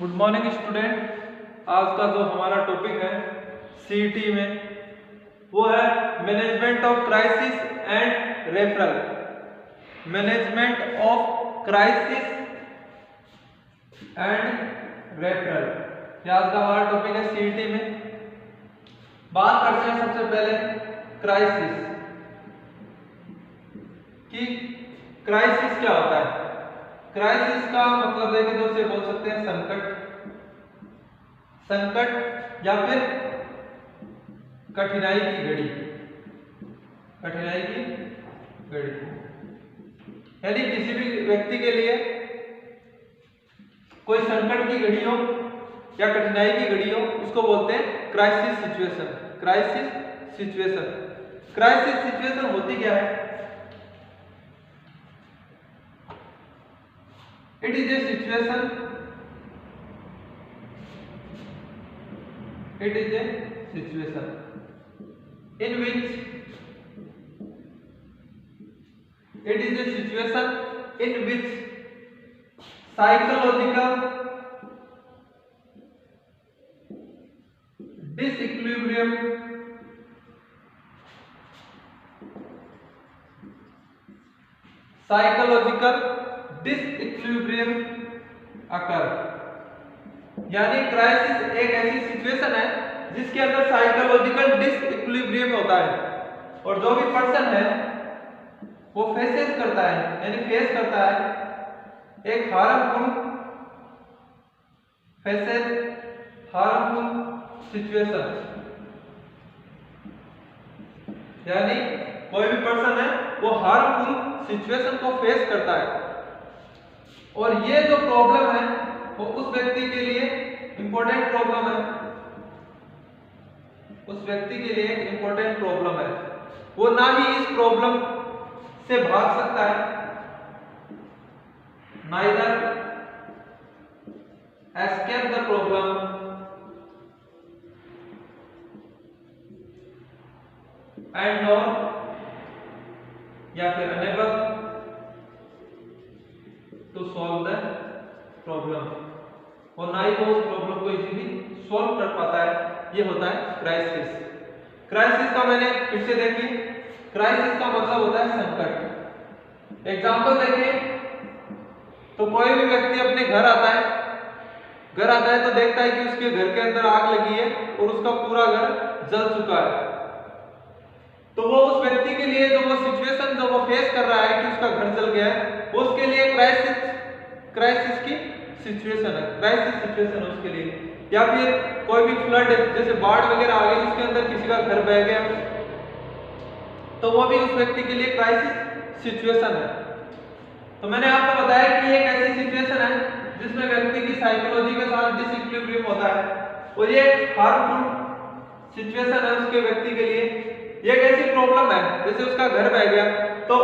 Good morning student. आज का जो हमारा टॉपिक है सीईटी में वो है management of crisis and referral. Management of crisis and referral, ये आज का हमारा टॉपिक है सीईटी में। बात करते हैं सबसे पहले क्राइसिस कि क्राइसिस क्या होता है। क्राइसिस का मतलब है कि तो उसे बोल सकते हैं संकट या फिर कठिनाई की घड़ी। कठिनाई की घड़ी यानी किसी भी व्यक्ति के लिए कोई संकट की घड़ी हो या कठिनाई की घड़ी हो, उसको बोलते हैं crisis situation. Crisis situation, crisis situation होती क्या है? It is a situation. It is a situation in which psychological disequilibrium अकर। यानी क्राइसिस एक ऐसी सिचुएशन है जिसके अंदर साइकोलॉजिकल डिसइक्विलिब्रियम होता है और जो भी पर्सन है वो फेस करता है एक हार्मफुल सिचुएशन। यानी कोई भी पर्सन है वो हार्मफुल सिचुएशन को फेस करता है और ये जो प्रॉब्लम है वो उस व्यक्ति के लिए इंपॉर्टेंट प्रॉब्लम है। उस व्यक्ति के लिए एक इंपॉर्टेंट प्रॉब्लम है। वो ना ही इस प्रॉब्लम से भाग सकता है, neither escape the problem and nor या फिर unable to solve the problem, और ना ही वो उस प्रॉब्लम को इजीली सॉल्व कर पाता है। ये होता है क्राइसिस। क्राइसिस का मैंने फिर से देखिए, क्राइसिस का मतलब होता है संकट। एग्जांपल देखिए तो कोई भी व्यक्ति अपने घर आता है तो देखता है कि उसके घर के अंदर आग लगी है और उसका पूरा घर जल चुका है। तो वो उस व्यक्ति के लिए जो वो सिचुएशन जो वो फेस कर रहा है कि उसका घर जल गया है, वो उसके लिए क्राइसिस की सिचुएशन है, क्राइसिस सिचुएशन है उसके लिए। या फिर कोई भी फ्लड जैसे बाढ़ वगैरह आ गई, उसके अंदर किसी का घर बह गया, तो वो भी उस व्यक्ति के लिए क्राइसिस सिचुएशन है। तो मैंने आपको बताया कि एक ऐसी सिचुएशन है जिसमें व्यक्ति की साइकोलॉजी के साथ डिसइक्विलिब्रियम होता है और ये हार्मफुल सिचुएशन है उसके व्यक्ति के लिए। ये एक ऐसी प्रॉब्लम है जैसे उसका घर बह गया, तो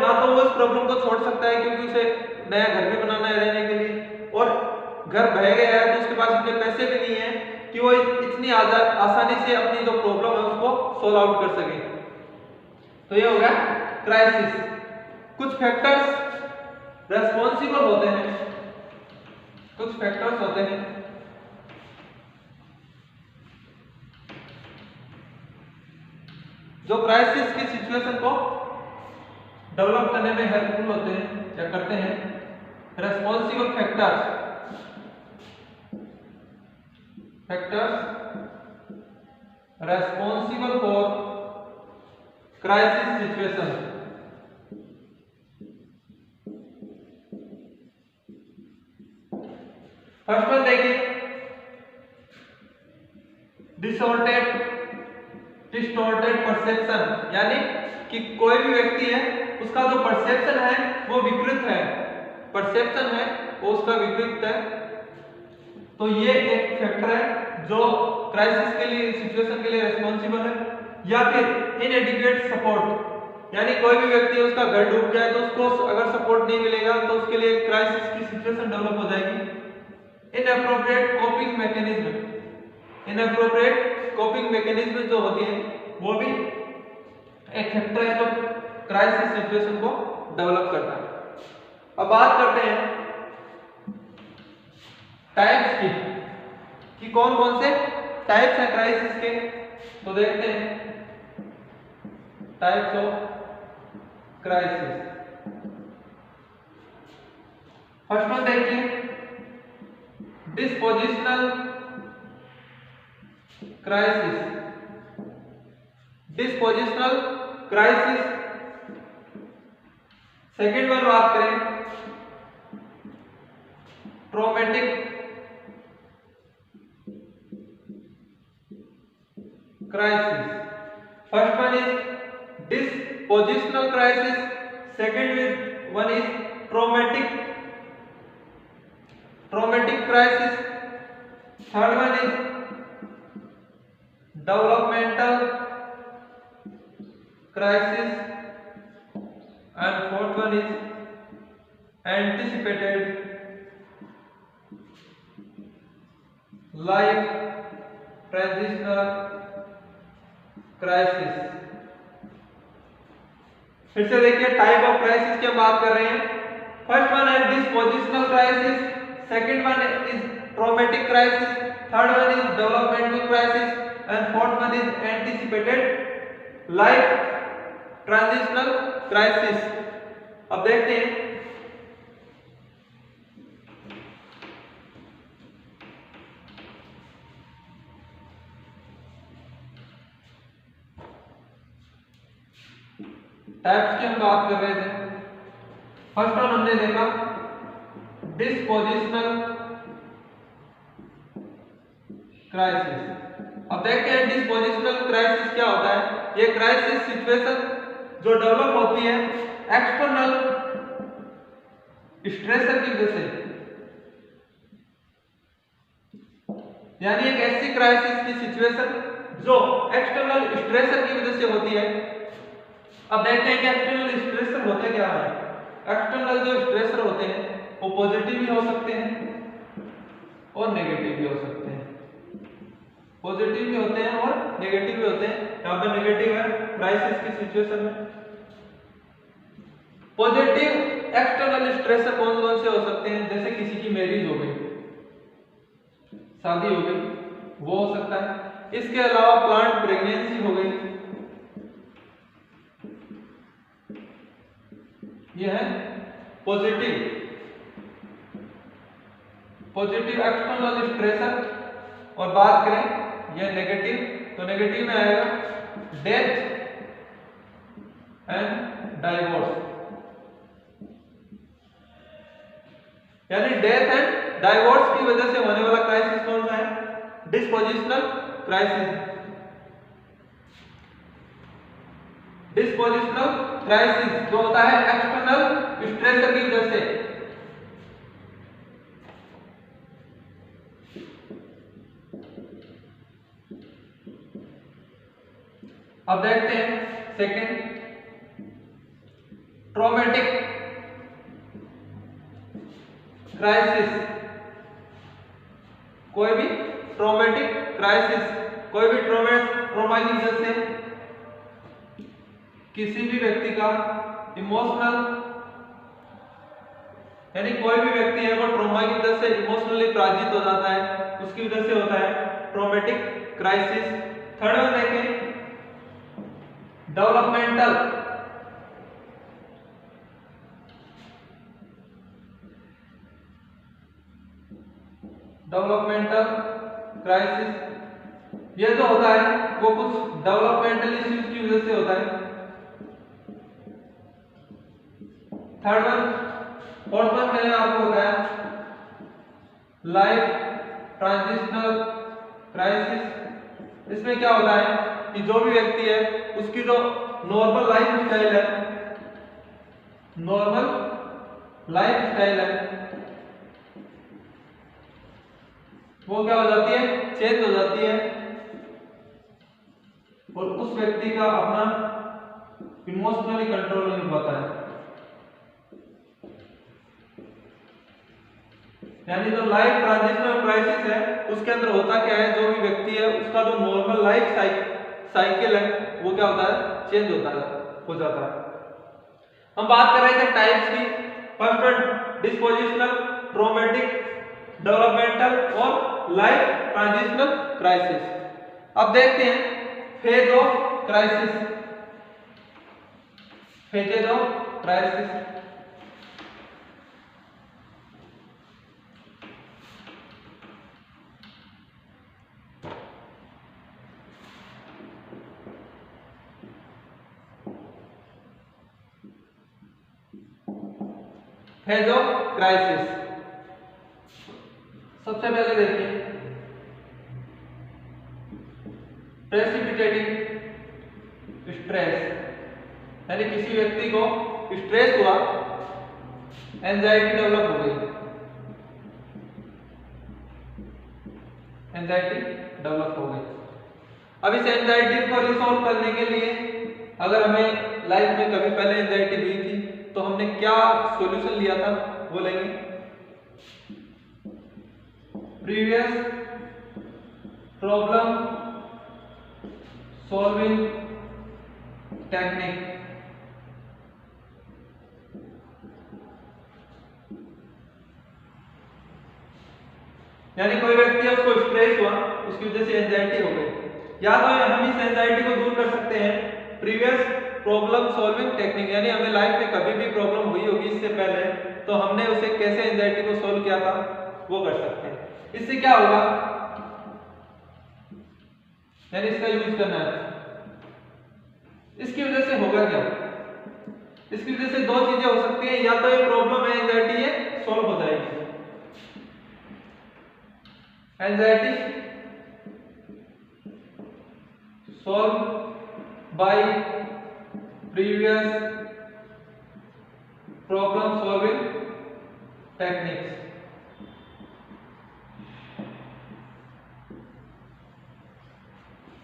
ना तो वो इस प्रॉब्लम को छोड़ सकता है क्योंकि उसे नया घर भी बनाना है रहने के लिए, और घर बह गया है तो उसके पास इतने पैसे भी नहीं है कि वो इतनी आसानी से अपनी जो प्रॉब्लम है उसको सॉल्व आउट कर सके। तो ये हो गया क्राइसिस। कुछ फैक्टर्स रेस्पॉन्सिबल होते हैं, जो क्राइसिस की सिचुएशन को डेवलप करने में हेल्पफुल होते हैं या करते हैं। Responsible factors responsible for crisis situation. First one देखिए, डिस्टॉर्टेड परसेप्शन। यानी कि कोई भी व्यक्ति है उसका जो परसेप्शन है वो विकृत है, परसेप्शन है वो उसका विकृत है। तो ये एक फैक्टर है जो क्राइसिस के लिए सिचुएशन के लिए रिस्पांसिबल है। या फिर इनएडिक्वेट सपोर्ट, यानी कोई भी व्यक्ति उसका घर डूब गया है तो उसको अगर सपोर्ट नहीं मिलेगा तो उसके लिए क्राइसिस की सिचुएशन डेवलप हो जाएगी। इनएप्रोप्रिएट कोपिंग मैकेनिज्म जो होती है वो भी एक फैक्टर है जो क्राइसिस सिचुएशन को डेवलप करता है। अब बात करते हैं टाइप्स की कौन कौन से टाइप्स हैं क्राइसिस के, तो देखते हैं types of crisis. First one देखिए dispositional crisis. Dispositional crisis. Second one बात करें traumatic crisis. First one is dispositional crisis. Second one is traumatic crisis. Third one is developmental crisis, and fourth one is anticipated life transitional crisis. फिर से देखिए type of crisis की हम बात कर रहे हैं। फर्स्ट वन है dispositional crisis, second one is traumatic crisis, third one is developmental crisis, and fourth one is anticipated life transitional crisis. अब देखते हैं टाइप्स की हम बात कर रहे थे। फर्स्ट वन हमने देखा डिस्पोजिशनल क्राइसिस। अब देखते हैं डिस्पोजिशनल क्राइसिस क्या होता है। ये क्राइसिस सिचुएशन जो डेवलप होती है एक्सटर्नल स्ट्रेसर की वजह से, यानी एक ऐसी क्राइसिस की सिचुएशन जो एक्सटर्नल स्ट्रेसर की वजह से होती है। अब देखते हैं कि एक्सटर्नल स्ट्रेसर होते क्या है। एक्सटर्नल जो स्ट्रेसर होते हैं वो पॉजिटिव भी हो सकते हैं और नेगेटिव भी हो सकते हैं। पॉजिटिव भी होते हैं और नेगेटिव भी होते हैं। यहाँ पे नेगेटिव है क्राइसिस की सिचुएशन में। पॉजिटिव एक्सटर्नल स्ट्रेसर कौन कौन से हो सकते हैं, जैसे किसी की मैरिज हो गई, शादी हो गई, वो हो सकता है। इसके अलावा प्लांट प्रेगनेंसी हो गई, यह है पॉजिटिव एक्सटर्नल स्ट्रेसर। और बात करें यह नेगेटिव, तो नेगेटिव में आएगा डेथ एंड डाइवोर्स, यानी डेथ एंड डाइवोर्स की वजह से होने वाला क्राइसिस कौन सा है, डिस्पोजिशनल क्राइसिस। डिस्पोजिशनल क्राइसिस जो होता है एक्सटर्नल स्ट्रेसर की वजह से। अब देखते हैं सेकंड ट्रॉमेटिक क्राइसिस। कोई भी ट्रॉमेटिक क्राइसिस, कोई भी ट्रॉमा की वजह से किसी भी व्यक्ति का इमोशनल, यानी कोई भी व्यक्ति है वो ट्रॉमा की वजह से इमोशनली पराजित हो जाता है, उसकी वजह से होता है ट्रॉमेटिक क्राइसिस। थर्ड वन देखें डेवलपमेंटल क्राइसिस। ये जो होता है वो कुछ डेवलपमेंटल इश्यूज की वजह से होता है। थर्ड वन, फोर्थ वन मैंने आपको बताया लाइफ ट्रांजिशनल क्राइसिस। इसमें क्या होता है कि जो भी व्यक्ति है उसकी जो नॉर्मल लाइफ स्टाइल है, वो क्या हो जाती है, चेंज हो जाती है, और उस व्यक्ति का अपना इमोशनली कंट्रोल नहीं हो पाता है। यानी जो लाइफ ट्रांजिशनल क्राइसिस है उसके अंदर होता क्या है, जो भी व्यक्ति है उसका जो नॉर्मल लाइफ साइकिल है वो क्या होता है, चेंज हो जाता है। हम बात कर रहे थे टाइप्स की। First one dispositional, traumatic developmental और लाइफ ट्रांजिशनल क्राइसिस। अब देखते हैं phase of crisis. Phases of crisis. Phase of crisis, सबसे पहले देखिए प्रेसिपिटेटिंग स्ट्रेस, यानी किसी व्यक्ति को स्ट्रेस हुआ, एंजाइटी डेवलप हो गई, एंजाइटी डेवलप हो गई। अब इस एंजाइटी को रिसॉल्व करने के लिए अगर हमें लाइफ में कभी पहले एंजाइटी हुई थी तो हमने क्या सॉल्यूशन लिया था वो लेंगे, प्रीवियस प्रॉब्लम सॉल्विंग टेक्निक। यानी कोई व्यक्ति उसको स्ट्रेस हुआ, उसकी वजह से एंजाइटी हो गई, या तो हम इस एंजाइटी को दूर कर सकते हैं प्रीवियस प्रॉब्लम सॉल्विंग टेक्निक, यानी हमें लाइफ में कभी भी प्रॉब्लम हुई होगी इससे पहले तो हमने उसे कैसे एंजाइटी को सॉल्व किया था वो कर सकते हैं। इससे क्या होगा, यानी इसका यूज करना है। इसकी वजह से होगा क्या, इसकी वजह से दो चीजें हो सकती हैं, या तो ये प्रॉब्लम है एंजाइटी है सॉल्व हो जाएगी, anxiety solve by previous problem solving techniques.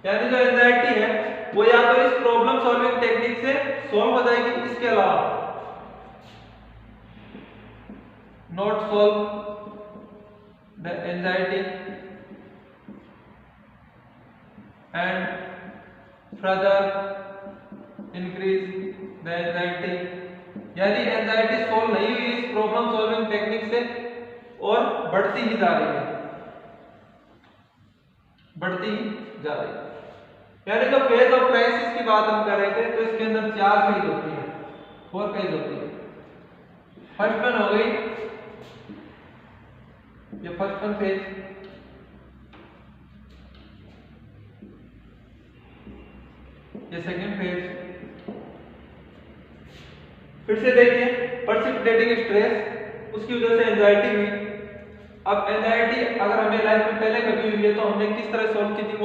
यानी जो एंजाइटी है वो या तो इस प्रॉब्लम सॉल्विंग टेक्निक से सॉल्व हो जाएगी, इसके अलावा not solve the anxiety and further increase the anxiety, यानी एंजाइटी सॉल्व नहीं हुई इस प्रॉब्लम सॉल्विंग टेक्निक से और बढ़ती ही जा रही है, बढ़ती ही जा रही है। यानी जो फेज ऑफ क्राइसिस की बात हम कर रहे थे तो इसके अंदर 4 फेज होती है, 4 फेज होती है। फर्स्ट वन हो गई, ये फर्स्ट वन फेज, ये सेकंड फेज। फिर से देखिए प्रेसिपिटेटिंग स्ट्रेस, उसकी वजह से एंजाइटी हुई। अब एंजाइटी अगर हमें लाइफ में पहले कभी हुई है तो हमने किस तरह सॉल्व की थी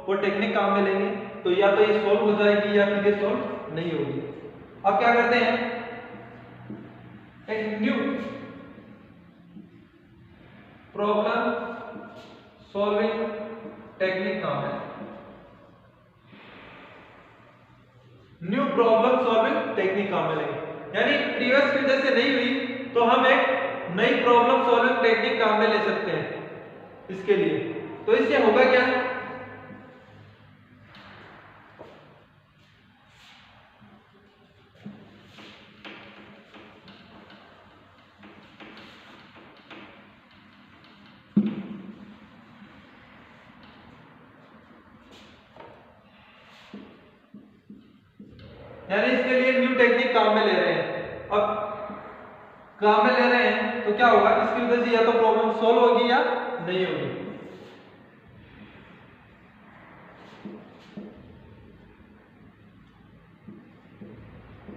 वो टेक्निक काम में लेंगे, तो या तो ये सॉल्व हो जाएगी या फिर ये सॉल्व नहीं होगी। अब क्या करते हैं, एक न्यू प्रॉब्लम सॉल्विंग टेक्निक काम है, न्यू प्रॉब्लम सॉल्विंग टेक्निक काम में लेंगे। यानी प्रीवियस की वजह से नहीं हुई तो हम एक नई प्रॉब्लम सॉल्विंग टेक्निक काम में ले सकते हैं इसके लिए। तो इससे होगा क्या, यानी इसके लिए न्यू टेक्निक काम में ले रहे हैं। अब काम में ले रहे हैं तो क्या होगा, इसकी वजह से या तो प्रॉब्लम सॉल्व होगी या नहीं होगी।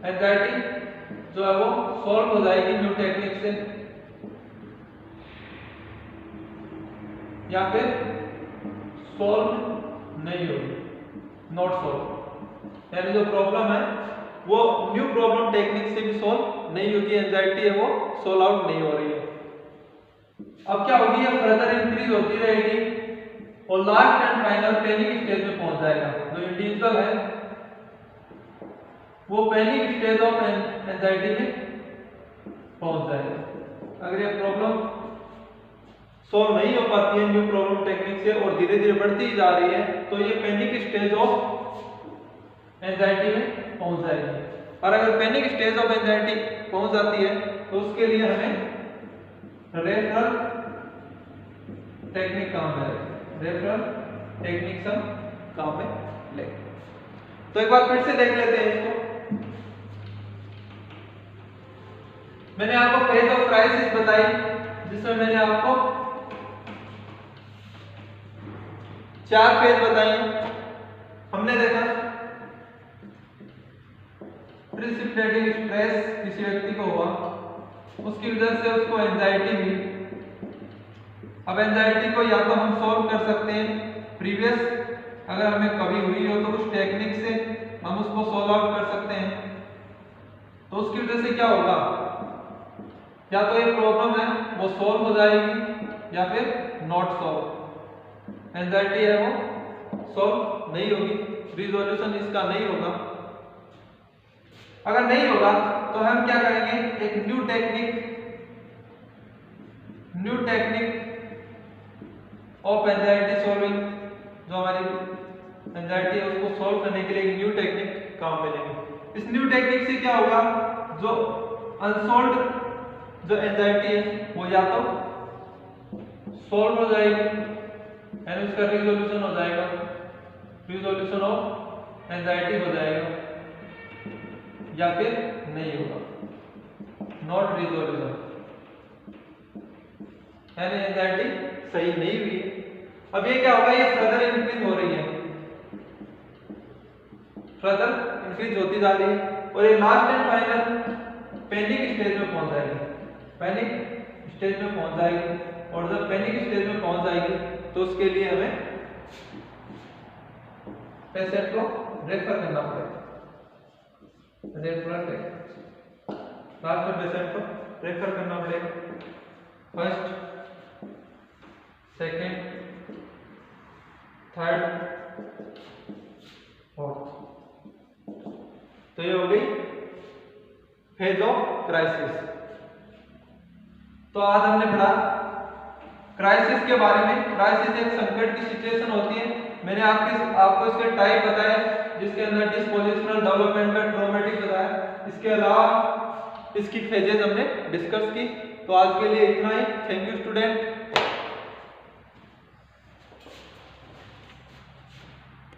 एंजाइटी जो है वो सॉल्व हो जाएगी न्यू टेक्निक से, या फिर सॉल्व नहीं होगी, नॉट सॉल्व, यानी जो प्रॉब्लम है वो न्यू प्रॉब्लम टेक्निक से भी सॉल्व नहीं होगी, एंजाइटी है वो सॉल्व आउट नहीं हो रही है। अब क्या होगी, ये फर्दर इंक्रीज होती रहेगी और last and final panic stage में पहुंच जाएगा। जो इंडिविजुअल है वो पैनिक स्टेज ऑफ एंजाइटी में पहुंच जाएगा। अगर ये प्रॉब्लम सॉल्व नहीं हो पाती है न्यू प्रॉब्लम टेक्निक से और धीरे धीरे बढ़ती जा रही है तो ये पैनिक स्टेज ऑफ एंजाइटी में पहुंच जाएगी। और अगर पैनिक स्टेज ऑफ एंजाइटी पहुंच जाती है तो उसके लिए हमें रेफरल टेक्निक काम में रेफरल टेक्निक सब काम में ले। तो एक बार फिर से देख लेते हैं इसको। मैंने आपको फेज ऑफ क्राइसिस बताई, जिसमें मैंने आपको 4 फेज बताए। हमने देखा प्रिसिपिटेटिंग स्ट्रेस किसी व्यक्ति को हुआ, उसकी वजह से उसको एंजाइटी हुई। अब एंजाइटी को या तो हम सॉल्व कर सकते हैं प्रीवियस, अगर हमें कभी हुई हो तो कुछ टेक्निक से हम उसको सॉल्व आउट कर सकते हैं। तो उसकी वजह से क्या होगा, या तो ये प्रॉब्लम है वो सॉल्व हो जाएगी या फिर नॉट सॉल्व। एंजाइटी है वो सॉल्व नहीं होगी, रिजोल्यूशन इसका नहीं होगा। अगर नहीं होगा तो हम क्या करेंगे, एक new technique of anxiety solving, जो हमारी एंजाइटी है उसको सॉल्व करने के लिए एक न्यू टेक्निक काम में लेंगे। इस न्यू टेक्निक से क्या होगा, जो अनसॉल्व्ड जो एंजाइटी है वो या तो सॉल्व हो जाएगी यानी उसका रिजोल्यूशन हो जाएगा, रिजोल्यूशन ऑफ एंजाइटी हो जाएगा, या फिर नहीं होगा, नॉट रिजोल्यूशन, यानी एंजाइटी सही नहीं हुई है। अब ये क्या होगा, ये फर्दर इंक्रीज हो रही है, फर्दर इंक्रीज होती जा रही है, और ये last and final panic stage में पहुंच जाएगी, पैनिक स्टेज में पहुंच जाएगी। और जब पैनिक स्टेज में पहुंच जाएगी तो उसके लिए हमें पेशेंट को रेफर करना पड़ेगा, रेफर लास्ट में पेशेंट को रेफर करना पड़ेगा, फर्स्ट, सेकेंड, थर्ड, फोर्थ। तो ये हो गई फेज ऑफ क्राइसिस। तो आज हमने पढ़ा क्राइसिस के बारे में। क्राइसिस एक संकट की सिचुएशन होती है। मैंने आपको इसके टाइप बताया, जिसके अंदर डिस्पोजिशनल, डेवलपमेंटल, ट्रॉमेटिक बताया। इसके अलावा इसकी फेजेस हमने डिस्कस की। तो आज के लिए इतना ही। Thank you student.